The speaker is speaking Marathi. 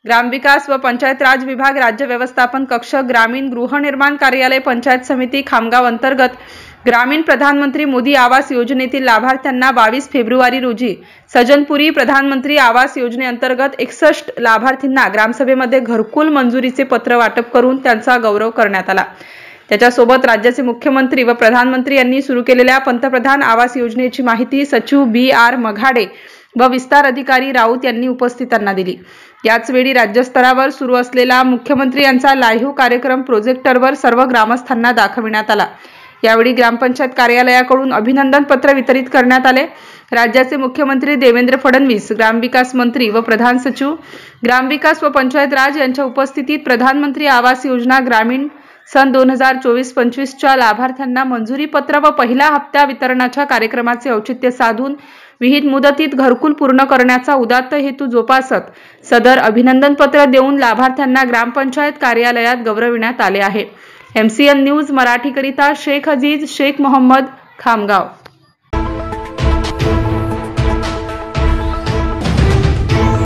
ग्रामविकास व पंचायत राज विभाग, राज्य व्यवस्थापन कक्ष, ग्रामीण गृहनिर्माण कार्यालय, पंचायत समिती खामगाव अंतर्गत ग्रामीण प्रधानमंत्री मोदी आवास योजनेतील लाभार्थ्यांना 22 फेब्रुवारी रोजी सज्जनपुरी प्रधानमंत्री आवास योजनेअंतर्गत 61 लाभार्थींना ग्रामसभेमध्ये घरकुल मंजुरीचे पत्र वाटप करून त्यांचा गौरव करण्यात आला। त्याच्यासोबत राज्याचे मुख्यमंत्री व प्रधानमंत्री यांनी सुरू केलेल्या पंतप्रधान आवास योजनेची माहिती सचिव BR मघाडे व विस्तार अधिकारी राऊत यांनी उपस्थितांना दिली। याचवेळी राज्यस्तरावर सुरू असलेला मुख्यमंत्री यांचा लाईव्ह कार्यक्रम प्रोजेक्टरवर सर्व ग्रामस्थांना दाखविण्यात आला। यावेळी ग्रामपंचायत कार्यालयाकडून अभिनंदन पत्र वितरित करण्यात आले। राज्याचे मुख्यमंत्री देवेंद्र फडणवीस, ग्रामविकास मंत्री व प्रधान सचिव ग्रामविकास व पंचायत राज यांच्या उपस्थितीत प्रधानमंत्री आवास योजना ग्रामीण सन 2024-25 च्या लाभार्थ्यांना मंजुरी पत्र व पहिला हप्ता वितरणाच्या कार्यक्रमाचे औचित्य साधून विहित मुदतीत घरकुल पूर्ण करण्याचा उदात्त हेतू जोपासत सदर अभिनंदन पत्र देऊन लाभार्थ्यांना ग्रामपंचायत कार्यालयात गौरविण्यात आले आहे। MCN न्यूज मराठी करिता शेख अजीज शेख मोहम्मद, खामगाव।